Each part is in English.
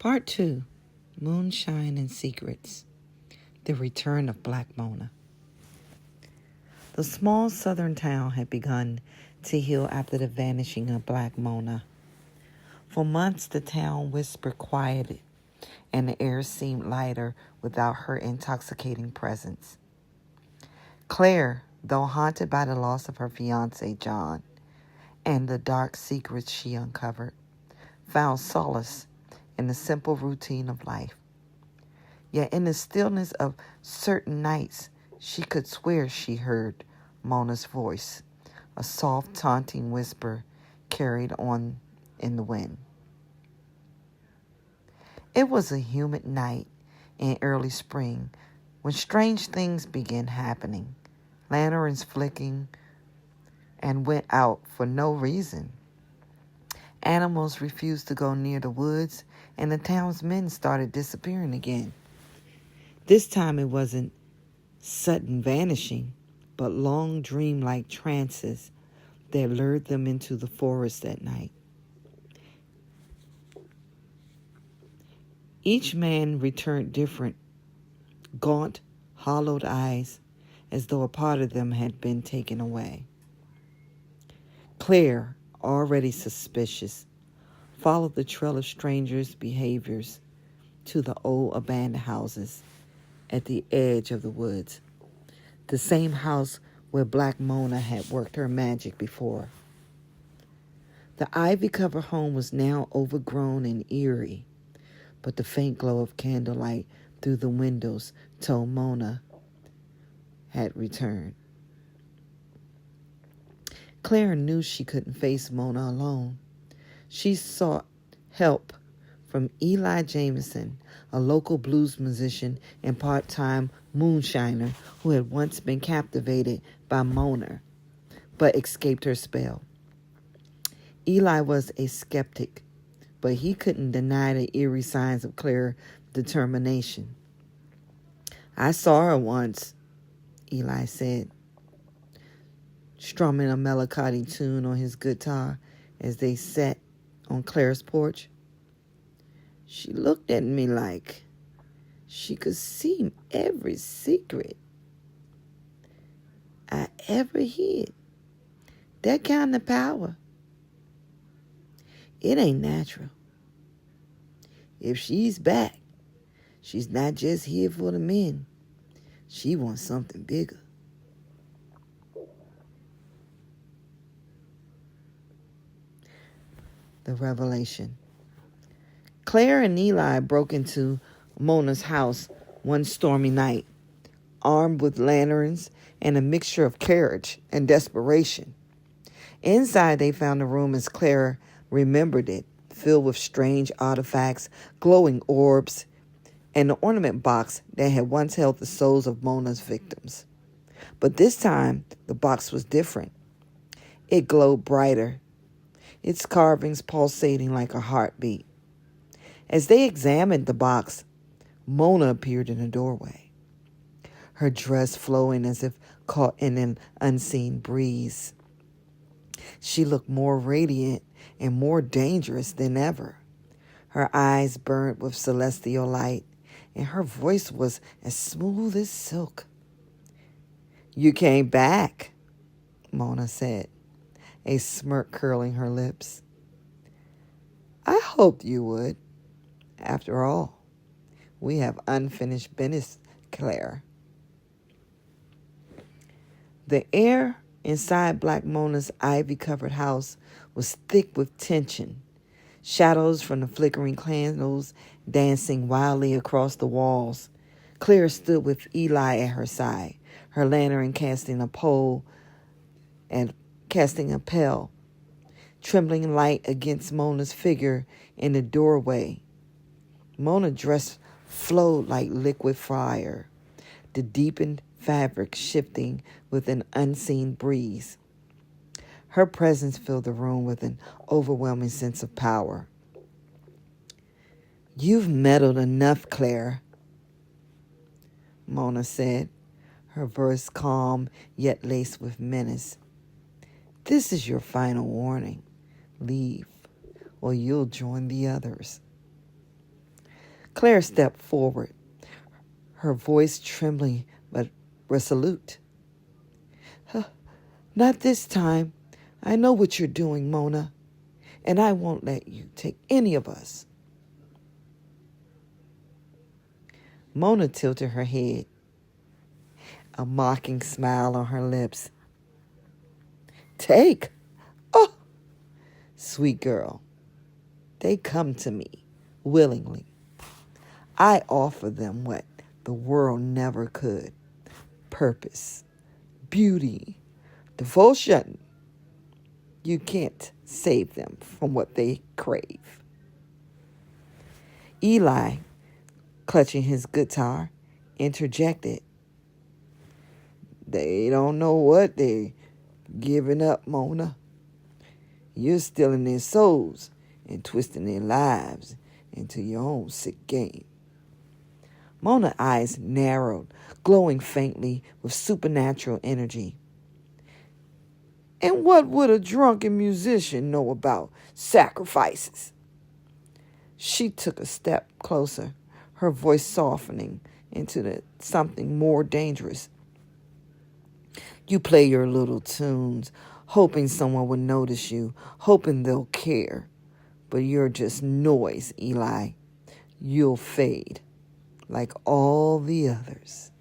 Part 2, Moonshine and Secrets, The Return of Black Mona. The small southern town had begun to heal after the vanishing of Black Mona. For months the town whisper quieted, and the air seemed lighter without her intoxicating presence. Claire, though haunted by the loss of her fiancé, John, and the dark secrets she uncovered, found solace in the simple routine of life. Yet in the stillness of certain nights, she could swear she heard Mona's voice, a soft, taunting whisper carried on in the wind. It was a humid night in early spring when strange things began happening. Lanterns flicking and went out for no reason. Animals refused to go near the woods, and the town's men started disappearing again. This time it wasn't sudden vanishing, but long dream-like trances that lured them into the forest at night. Each man returned different, gaunt, hollowed eyes, as though a part of them had been taken away. Claire, already suspicious, followed the trail of strangers' behaviors to the old abandoned houses at the edge of the woods, the same house where Black Mona had worked her magic before. The ivy-covered home was now overgrown and eerie, but the faint glow of candlelight through the windows told Mona had returned. Claire knew she couldn't face Mona alone. She sought help from Eli Jameson, a local blues musician and part-time moonshiner who had once been captivated by Mona, but escaped her spell. Eli was a skeptic, but he couldn't deny the eerie signs of Claire's determination. "I saw her once," Eli said, strumming a melancholy tune on his guitar as they sat on Claire's porch. "She looked at me like she could see every secret I ever hid. That kind of power. It ain't natural. If she's back, she's not just here for the men. She wants something bigger." The revelation. Claire and Eli broke into Mona's house one stormy night, armed with lanterns and a mixture of courage and desperation. Inside, they found the room as Claire remembered it, filled with strange artifacts, glowing orbs, and the ornament box that had once held the souls of Mona's victims. But this time, the box was different. It glowed brighter, its carvings pulsating like a heartbeat. As they examined the box, Mona appeared in the doorway, her dress flowing as if caught in an unseen breeze. She looked more radiant and more dangerous than ever. Her eyes burned with celestial light, and her voice was as smooth as silk. "You came back," Mona said, a smirk curling her lips. "I hoped you would. After all, we have unfinished business, Claire." The air inside Black Mona's ivy-covered house was thick with tension, shadows from the flickering candles dancing wildly across the walls. Claire stood with Eli at her side, her lantern casting a pale, trembling light against Mona's figure in the doorway. Mona's dress flowed like liquid fire, the deepened fabric shifting with an unseen breeze. Her presence filled the room with an overwhelming sense of power. "You've meddled enough, Claire," Mona said, her voice calm yet laced with menace. "This is your final warning. Leave, or you'll join the others." Claire stepped forward, her voice trembling but resolute. Not this time. I know what you're doing, Mona, and I won't let you take any of us. Mona tilted her head, a mocking smile on her lips. Take? Oh, sweet girl. They come to me willingly. I offer them what the world never could. Purpose, beauty, devotion. You can't save them from what they crave. Eli, clutching his guitar, interjected. They don't know what they're giving up, Mona. You're stealing their souls and twisting their lives into your own sick game. Mona's eyes narrowed, glowing faintly with supernatural energy. And what would a drunken musician know about sacrifices? She took a step closer, her voice softening into something more dangerous. You play your little tunes, hoping someone will notice you, hoping they'll care. But you're just noise, Eli. You'll fade like all the others.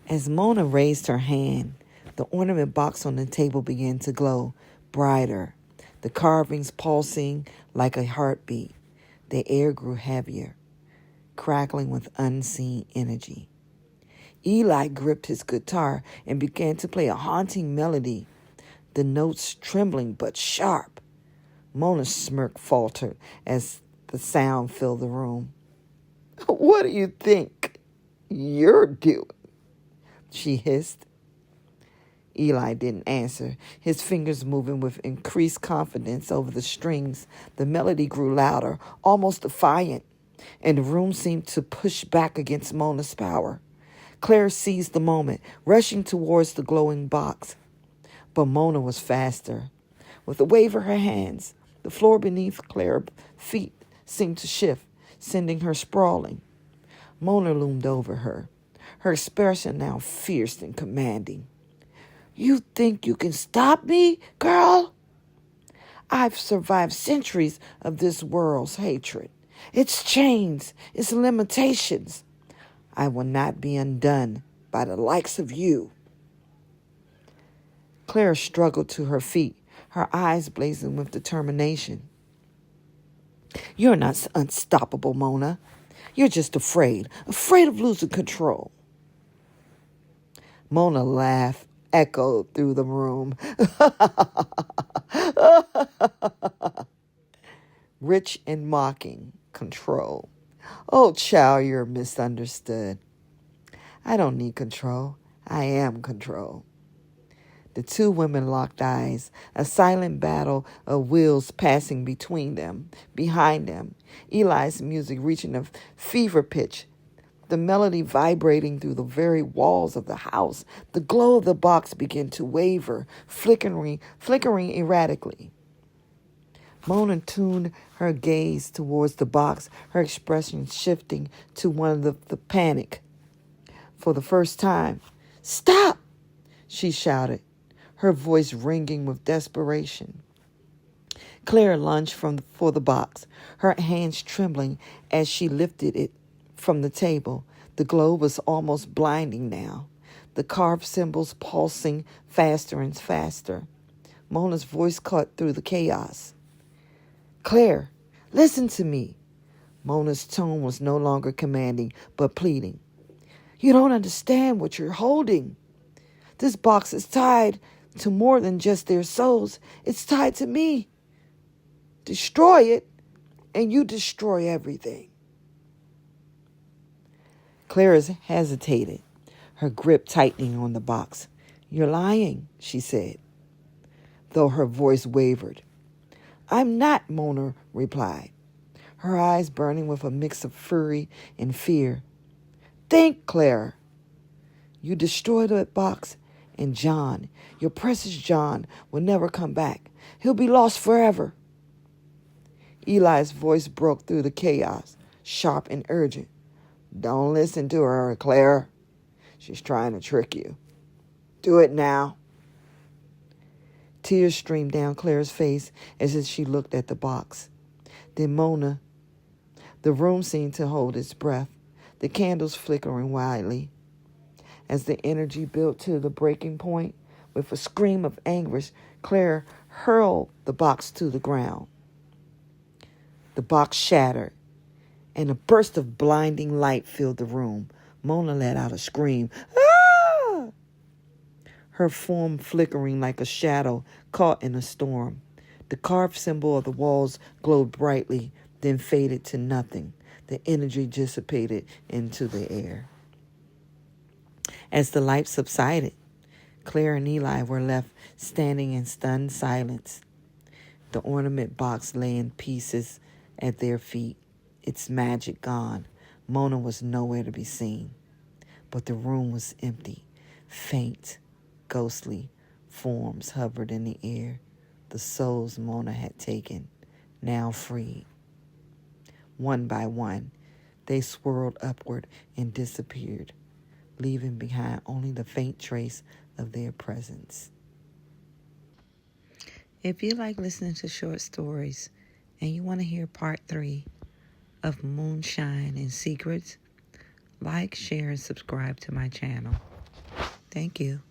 As Mona raised her hand, the ornament box on the table began to glow brighter, the carvings pulsing like a heartbeat. The air grew heavier, crackling with unseen energy. Eli gripped his guitar and began to play a haunting melody, the notes trembling but sharp. Mona's smirk faltered as the sound filled the room. What do you think you're doing? She hissed. Eli didn't answer, his fingers moving with increased confidence over the strings. The melody grew louder, almost defiant, and the room seemed to push back against Mona's power. Claire seized the moment, rushing towards the glowing box. But Mona was faster. With a wave of her hands, the floor beneath Claire's feet seemed to shift, sending her sprawling. Mona loomed over her, her expression now fierce and commanding. You think you can stop me, girl? I've survived centuries of this world's hatred, its chains, its limitations. I will not be undone by the likes of you. Claire struggled to her feet, her eyes blazing with determination. You're not unstoppable, Mona. You're just afraid of losing control. Mona laughed, echoed through the room. Rich and mocking control. Oh, child, you're misunderstood. I don't need control. I am control. The two women locked eyes, a silent battle of wills passing between them, behind them, Eli's music reaching a fever pitch, the melody vibrating through the very walls of the house. The glow of the box began to waver, flickering erratically. Mona tuned her gaze towards the box, her expression shifting to one of the panic. For the first time, "Stop!" she shouted, her voice ringing with desperation. Claire lunged for the box, her hands trembling as she lifted it from the table. The glow was almost blinding now, the carved symbols pulsing faster and faster. Mona's voice cut through the chaos. Claire, listen to me. Mona's tone was no longer commanding, but pleading. You don't understand what you're holding. This box is tied to more than just their souls. It's tied to me. Destroy it, and you destroy everything. Claire hesitated, her grip tightening on the box. You're lying, she said, though her voice wavered. I'm not, Mona replied, her eyes burning with a mix of fury and fear. Think, Claire. You destroy that box, and John, your precious John, will never come back. He'll be lost forever. Eli's voice broke through the chaos, sharp and urgent. Don't listen to her, Claire. She's trying to trick you. Do it now. Tears streamed down Claire's face as she looked at the box. Then Mona. The room seemed to hold its breath, the candles flickering wildly. As the energy built to the breaking point, with a scream of anguish, Claire hurled the box to the ground. The box shattered, and a burst of blinding light filled the room. Mona let out a scream. Ah! Her form flickering like a shadow caught in a storm. The carved symbol of the walls glowed brightly, then faded to nothing. The energy dissipated into the air. As the light subsided, Claire and Eli were left standing in stunned silence. The ornament box lay in pieces at their feet, its magic gone. Mona was nowhere to be seen. But the room was empty. Faint, ghostly forms hovered in the air. The souls Mona had taken, now freed. One by one, they swirled upward and disappeared, leaving behind only the faint trace of their presence. If you like listening to short stories and you want to hear part 3 of Moonshine and Secrets, like, share, and subscribe to my channel. Thank you.